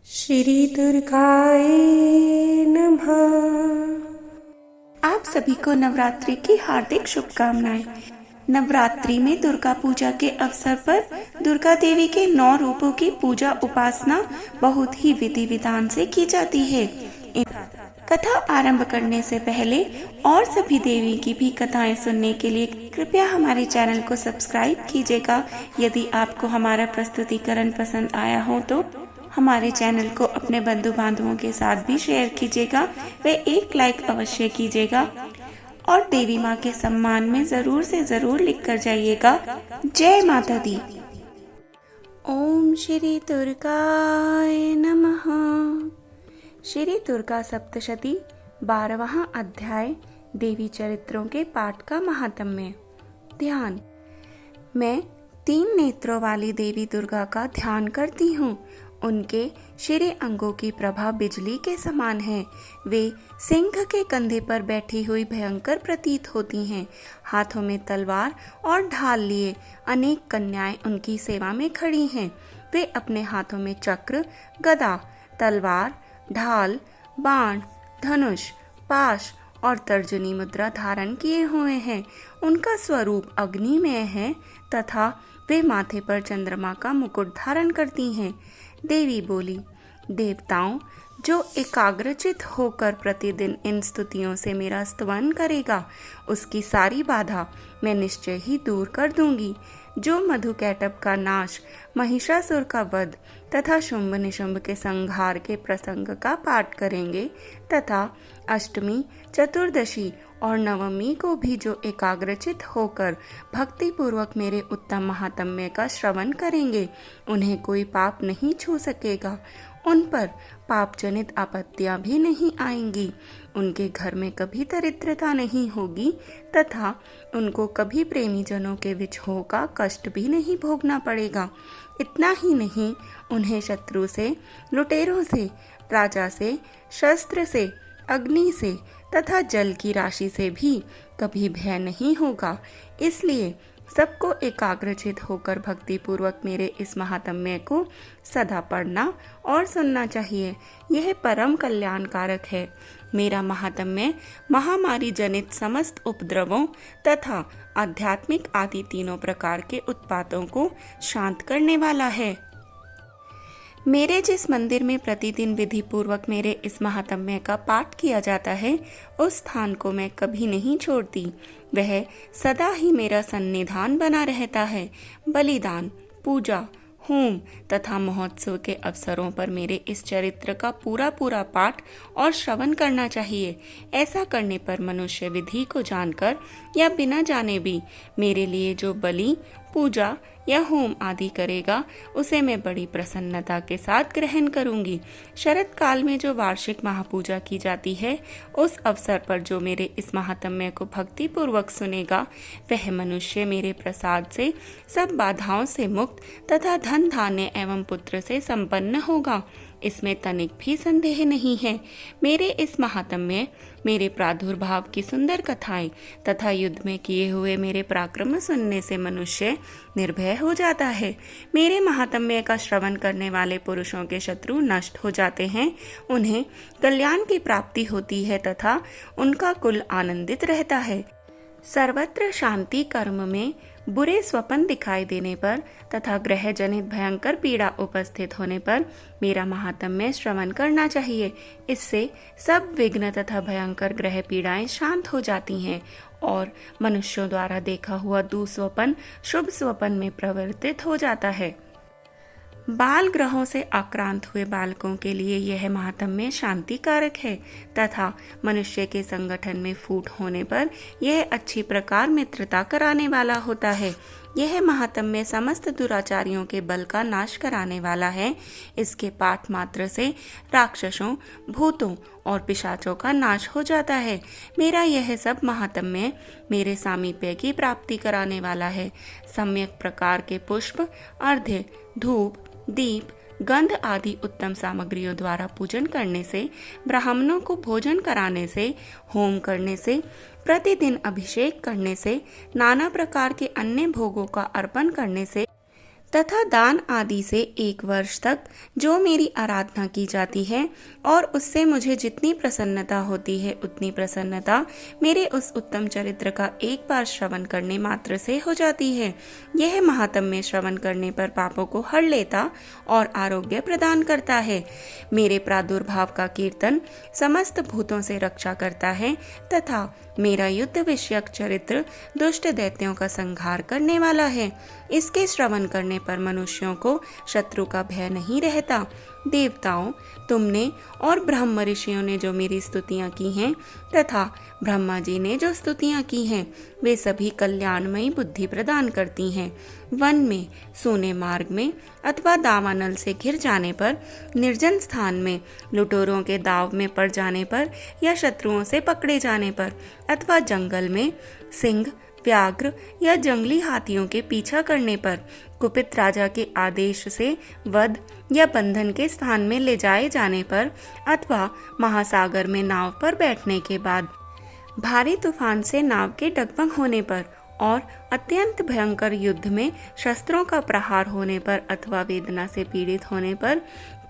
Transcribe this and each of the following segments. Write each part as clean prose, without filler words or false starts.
श्री दुर्गाय नमः। आप सभी को नवरात्रि की हार्दिक शुभकामनाएं। नवरात्रि में दुर्गा पूजा के अवसर पर दुर्गा देवी के 9 रूपों की पूजा उपासना बहुत ही विधि विधान से की जाती है। कथा आरंभ करने से पहले और सभी देवी की भी कथाएं सुनने के लिए कृपया हमारे चैनल को सब्सक्राइब कीजिएगा। यदि आपको हमारा प्रस्तुतिकरण पसंद आया हो तो हमारे चैनल को अपने बंधु बांधवों के साथ भी शेयर कीजिएगा व एक लाइक अवश्य कीजिएगा और देवी माँ के सम्मान में जरूर से जरूर लिख कर जाइएगा। जय माता दी। ओम श्री दुर्गाय नमः। श्री दुर्गा सप्तशती 12वां अध्याय देवी चरित्रों के पाठ का महात्म्य। ध्यान। मैं 3 नेत्रों वाली देवी दुर्गा का ध्यान करती हूँ। उनके श्री अंगों की प्रभा बिजली के समान है। वे सिंह के कंधे पर बैठी हुई भयंकर प्रतीत होती हैं। हाथों में तलवार और ढाल लिए अनेक कन्याएं उनकी सेवा में खड़ी हैं। वे अपने हाथों में चक्र, गदा, तलवार, ढाल, बाण, धनुष, पाश और तर्जनी मुद्रा धारण किए हुए हैं। उनका स्वरूप अग्निमय है तथा वे माथे पर चंद्रमा का मुकुट धारण करती हैं। देवी बोली, देवताओं, जो एकाग्रचित होकर प्रतिदिन इन स्तुतियों से मेरा स्तवन करेगा, उसकी सारी बाधा मैं निश्चय ही दूर कर दूंगी। जो मधुकैटभ का नाश, महिषासुर का वध तथा शुंभ निशुंभ के संहार के प्रसंग का पाठ करेंगे तथा अष्टमी, चतुर्दशी और नवमी को भी जो एकाग्रचित होकर भक्ति पूर्वक मेरे उत्तम महात्म्य का श्रवण करेंगे, उन्हें कोई पाप नहीं छू सकेगा। उन पर पाप जनित आपत्तियां भी नहीं आएंगी। उनके घर में कभी दरिद्रता नहीं होगी तथा उनको कभी प्रेमी जनों के विछोह का कष्ट भी नहीं भोगना पड़ेगा। इतना ही नहीं, उन्हें शत्रु से, लुटेरों से, राजा से, शस्त्र से, अग्नि से तथा जल की राशि से भी कभी भय नहीं होगा। इसलिए सबको एकाग्रचित होकर भक्ति पूर्वक मेरे इस महात्म्य को सदा पढ़ना और सुनना चाहिए। यह परम कल्याणकारक है। मेरा महात्म्य महामारी जनित समस्त उपद्रवों तथा आध्यात्मिक आदि तीनों प्रकार के उत्पातों को शांत करने वाला है। मेरे जिस मंदिर में प्रतिदिन विधि पूर्वक मेरे इस महात्म्य का पाठ किया जाता है, उस स्थान को मैं कभी नहीं छोड़ती। वह सदा ही मेरा सन्निधान बना रहता है। बलिदान, पूजा, होम तथा महोत्सव के अवसरों पर मेरे इस चरित्र का पूरा पूरा पाठ और श्रवण करना चाहिए। ऐसा करने पर मनुष्य विधि को जानकर या बिना जाने भी मेरे लिए जो बलि, पूजा या होम आदि करेगा, उसे मैं बड़ी प्रसन्नता के साथ ग्रहण करूंगी। शरद काल में जो वार्षिक महापूजा की जाती है, उस अवसर पर जो मेरे इस महात्म्य को भक्ति पूर्वक सुनेगा, वह मनुष्य मेरे प्रसाद से सब बाधाओं से मुक्त तथा धन धान्य एवं पुत्र से संपन्न होगा। इसमें तनिक भी संदेह नहीं है। मेरे इस महात्म्य, मेरे प्रादुर्भाव की सुंदर कथाएं तथा युद्ध में किए हुए मेरे पराक्रम सुनने से मनुष्य निर्भय हो जाता है। मेरे महात्म्य का श्रवण करने वाले पुरुषों के शत्रु नष्ट हो जाते हैं। उन्हें कल्याण की प्राप्ति होती है तथा उनका कुल आनंदित रहता है। सर्वत्र शांति कर्म में बुरे स्वप्न दिखाई देने पर तथा ग्रह जनित भयंकर पीड़ा उपस्थित होने पर मेरा महात्म्य श्रवण करना चाहिए। इससे सब विघ्न तथा भयंकर ग्रह पीड़ाएं शांत हो जाती हैं और मनुष्यों द्वारा देखा हुआ दुस्वप्न शुभ स्वप्न में परिवर्तित हो जाता है। बाल ग्रहों से आक्रांत हुए बालकों के लिए यह महात्म्य शांतिकारक है तथा मनुष्य के संगठन में फूट होने पर यह अच्छी प्रकार मित्रता कराने वाला होता है। यह महात्म्य समस्त दुराचारियों के बल का नाश कराने वाला है। इसके पाठ मात्र से राक्षसों, भूतों और पिशाचों का नाश हो जाता है। मेरा यह सब महात्म्य मेरे सामीप्य की प्राप्ति कराने वाला है। सम्यक प्रकार के पुष्प, अर्घ्य, धूप, दीप, गंध आदि उत्तम सामग्रियों द्वारा पूजन करने से, ब्राह्मणों को भोजन कराने से, होम करने से, प्रतिदिन अभिषेक करने से, नाना प्रकार के अन्य भोगों का अर्पण करने से तथा दान आदि से 1 वर्ष तक जो मेरी आराधना की जाती है और उससे मुझे जितनी प्रसन्नता होती है उतनी प्रसन्नता मेरे उस उत्तम चरित्र का एक बार श्रवण करने मात्र से हो जाती है। यह महात्म्य श्रवण करने पर पापों को हर लेता और आरोग्य प्रदान करता है। मेरे प्रादुर्भाव का कीर्तन समस्त भूतों से रक्षा करता है तथा मेरा युद्ध विषयक चरित्र दुष्ट दैत्यों का संहार करने वाला है। इसके श्रवण करने पर मनुष्यों को शत्रु का भय नहीं रहता। देवताओं, तुमने और ब्रह्म ऋषियों ने जो मेरी स्तुतियां की हैं तथा ब्रह्मा जी ने जो स्तुतियां की हैं वे सभी कल्याणमयी बुद्धि प्रदान करती हैं। वन में, सोने मार्ग में अथवा दावानल से घिर जाने पर, निर्जन स्थान में, लुटेरों के दाव में पड़ जाने पर या शत्रुओं से पकड़े जाने पर अथवा जंगल में सिंह, व्याघ्र या जंगली हाथियों के पीछा करने पर, कुपित राजा के आदेश से वध या बंधन के स्थान में ले जाए जाने पर अथवा महासागर में नाव पर बैठने के बाद, भारी तूफान से नाव के डगमग होने पर और अत्यंत भयंकर युद्ध में शस्त्रों का प्रहार होने पर अथवा वेदना से पीड़ित होने पर,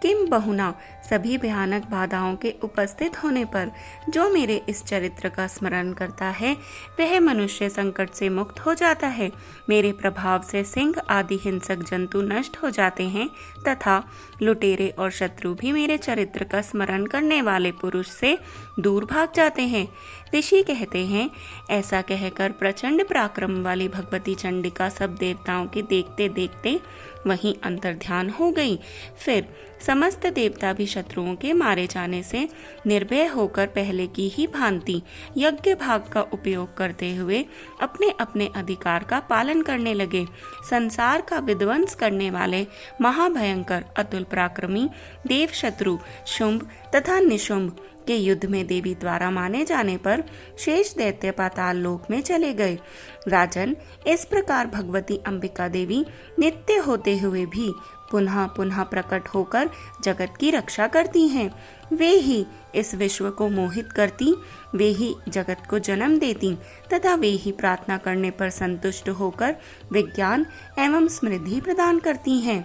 किम बहुना सभी भयानक बाधाओं के उपस्थित होने पर जो मेरे इस चरित्र का स्मरण करता है वह मनुष्य संकट से मुक्त हो जाता है। मेरे प्रभाव से सिंह आदि हिंसक जंतु नष्ट हो जाते हैं तथा लुटेरे और शत्रु भी मेरे चरित्र का स्मरण करने वाले पुरुष से दूर भाग जाते हैं। ऋषि कहते हैं, ऐसा कहकर प्रचंड पराक्रम वाली भगवती चंडिका सब देवताओं के देखते देखते वहीं अंतर्ध्यान हो गई। फिर समस्त देवता भी शत्रुओं के मारे जाने से निर्भय होकर पहले की ही भांति यज्ञ भाग का उपयोग करते हुए अपने अपने अधिकार का पालन करने लगे। संसार का विध्वंस करने वाले महाभयंकर अतुल पराक्रमी देव शत्रु शुंभ तथा निशुंभ के युद्ध में देवी द्वारा माने जाने पर शेष दैत्य पाताल लोक में चले गए। राजन, इस प्रकार भगवती अंबिका देवी नित्य होते हुए भी पुनः पुनः प्रकट होकर जगत की रक्षा करती हैं। वे ही इस विश्व को मोहित करती, वे ही जगत को जन्म देती तथा वे ही प्रार्थना करने पर संतुष्ट होकर विज्ञान एवं समृद्धि प्रदान करती हैं।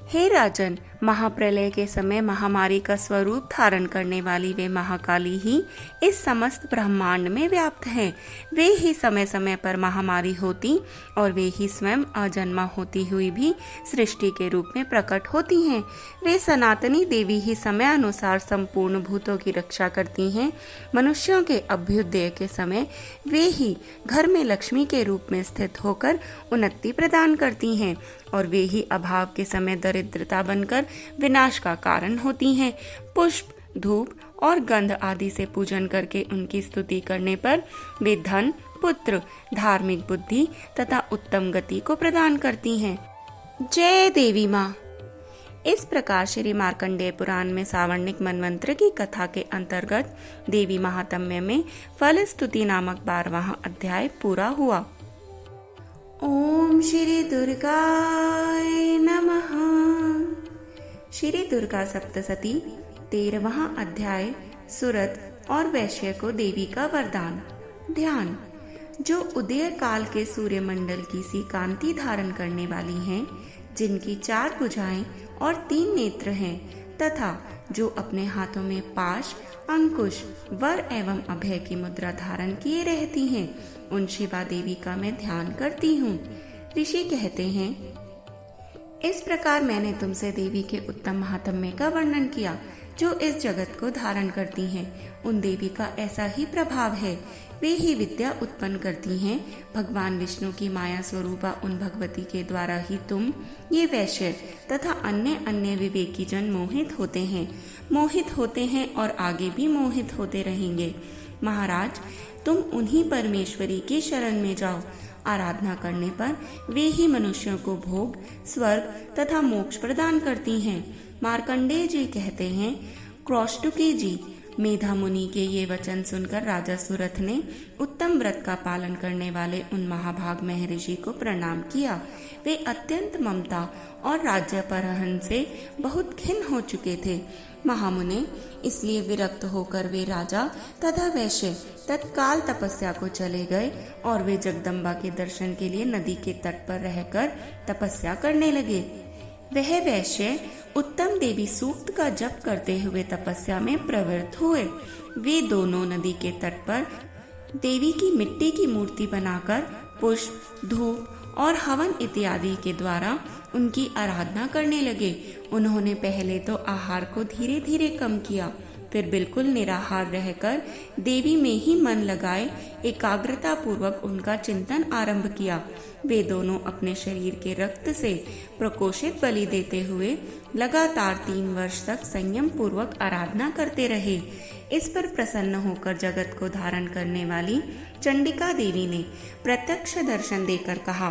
हे राजन, महाप्रलय के समय महामारी का स्वरूप धारण करने वाली वे महाकाली ही इस समस्त ब्रह्मांड में व्याप्त हैं। वे ही समय समय पर महामारी होती और वे ही स्वयं अजन्मा होती हुई भी सृष्टि के रूप में प्रकट होती हैं। वे सनातनी देवी ही समय अनुसार संपूर्ण भूतों की रक्षा करती हैं। मनुष्यों के अभ्युदय के समय वे ही घर में लक्ष्मी के रूप में स्थित होकर उन्नति प्रदान करती हैं और वे ही अभाव के समय दरिद्रता बनकर विनाश का कारण होती हैं। पुष्प, धूप और गंध आदि से पूजन करके उनकी स्तुति करने पर वे धन, पुत्र, धार्मिक बुद्धि तथा उत्तम गति को प्रदान करती हैं। जय देवी माँ। इस प्रकार श्री मार्कंडेय पुराण में सावर्णिक मनवंत्र की कथा के अंतर्गत देवी महात्म्य में फल स्तुति नामक 12वां अध्याय पूरा हुआ। ओम श्री दुर्गाय नमः। श्री दुर्गा सप्तशती 13वां अध्याय सुरत और वैश्य को देवी का वरदान। ध्यान। जो उदय काल के सूर्यमंडल की सी कांति धारण करने वाली हैं, जिनकी 4 भुजाएं और 3 नेत्र हैं तथा जो अपने हाथों में पाश, अंकुश, वर एवं अभय की मुद्रा धारण किए रहती हैं, उन शिवा देवी का मैं ध्यान करती हूँ। ऋषि कहते हैं, इस प्रकार मैंने तुमसे देवी के उत्तम महात्म्य का वर्णन किया जो इस जगत को धारण करती हैं। उन देवी का ऐसा ही प्रभाव है। वे ही विद्या उत्पन्न करती हैं। भगवान विष्णु की माया स्वरूपा उन भगवती के द्वारा ही तुम, ये वैश्य तथा अन्य अन्य विवेकी जन मोहित होते हैं और आगे भी मोहित होते रहेंगे। महाराज, तुम उन्हीं परमेश्वरी की शरण में जाओ। आराधना करने पर वे ही मनुष्यों को भोग, स्वर्ग तथा मोक्ष प्रदान करती हैं। मार्कंडेय जी कहते हैं, कौष्टुकी जी, मेधा मुनि के ये वचन सुनकर राजा सुरथ ने उत्तम व्रत का पालन करने वाले उन महाभाग महर्षि को प्रणाम किया। वे अत्यंत ममता और राज्यापहरण से बहुत खिन्न हो चुके थे। महामुने, इसलिए विरक्त होकर वे राजा तथा वैश्य तत्काल तपस्या को चले गए और वे जगदम्बा के दर्शन के लिए नदी के तट पर रहकर तपस्या करने लगे। वह वैश्य उत्तम देवी सूक्त का जप करते हुए तपस्या में प्रवृत्त हुए। वे दोनों नदी के तट पर देवी की मिट्टी की मूर्ति बनाकर पुष्प, धूप और हवन इत्यादि के द्वारा उनकी आराधना करने लगे। उन्होंने पहले तो आहार को धीरे धीरे कम किया, फिर बिल्कुल निराहार रहकर देवी में ही मन लगाए एकाग्रता पूर्वक उनका चिंतन आरंभ किया। वे दोनों अपने शरीर के रक्त से प्रकोशित बलि देते हुए लगातार 3 वर्ष तक संयम पूर्वक आराधना करते रहे। इस पर प्रसन्न होकर जगत को धारण करने वाली चंडिका देवी ने प्रत्यक्ष दर्शन देकर कहा।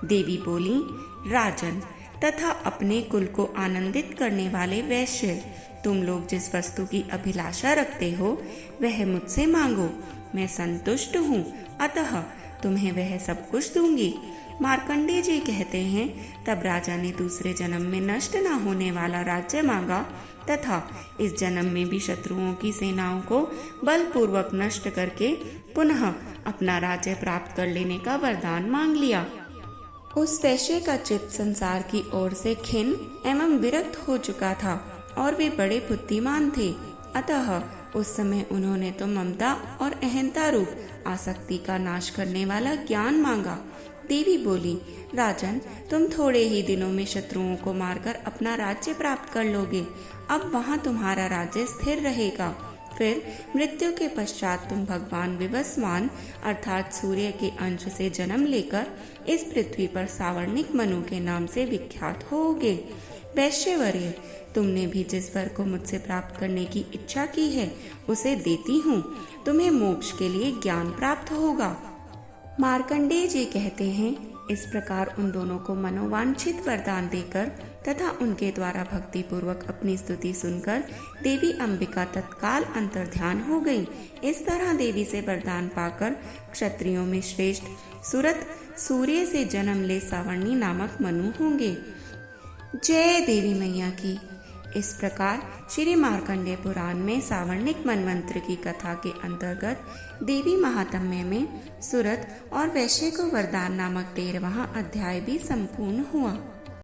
देवी बोली, राजन तथा अपने कुल को आनंदित करने वाले वैश्य, तुम लोग जिस वस्तु की अभिलाषा रखते हो वह मुझसे मांगो, मैं संतुष्ट हूँ, अतः तुम्हें वह सब कुछ दूंगी। मार्कंडेय जी कहते हैं, तब राजा ने दूसरे जन्म में नष्ट न होने वाला राज्य मांगा तथा इस जन्म में भी शत्रुओं की सेनाओं को बलपूर्वक नष्ट करके पुनः अपना राज्य प्राप्त कर लेने का वरदान मांग लिया। उस वैश्य का चित्त संसार की ओर से खिन्न एवं विरक्त हो चुका था और वे बड़े बुद्धिमान थे, अतः उस समय उन्होंने तो ममता और अहंता रूप आसक्ति का नाश करने वाला ज्ञान मांगा। देवी बोली, राजन, तुम थोड़े ही दिनों में शत्रुओं को मारकर अपना राज्य प्राप्त कर लोगे। अब वहाँ तुम्हारा राज्य स्थिर रहेगा। फिर मृत्यु के पश्चात तुम भगवान विवस्वान अर्थात सूर्य के अंश से जन्म लेकर इस पृथ्वी पर सावर्णिक मनु के नाम से विख्यात होगे। वैश्यवर्य, तुमने भी जिस वर को मुझसे प्राप्त करने की इच्छा की है उसे देती हूँ। तुम्हें मोक्ष के लिए ज्ञान प्राप्त होगा। मार्कंडेय जी कहते हैं, इस प्रकार उन दोनों को मनोवांछित वरदान देकर तथा उनके द्वारा भक्ति पूर्वक अपनी स्तुति सुनकर देवी अंबिका तत्काल अंतर्ध्यान हो गई। इस तरह देवी से वरदान पाकर क्षत्रियों में श्रेष्ठ सुरथ सूर्य से जन्म ले सावर्णी नामक मनु होंगे। जय देवी मैया की। इस प्रकार श्री मार्कंडेय पुराण में सावर्णिक मनमंत्र की कथा के अंतर्गत देवी महात्म्य में सुरथ और वैश्य को वरदान नामक 13वां अध्याय भी संपूर्ण हुआ।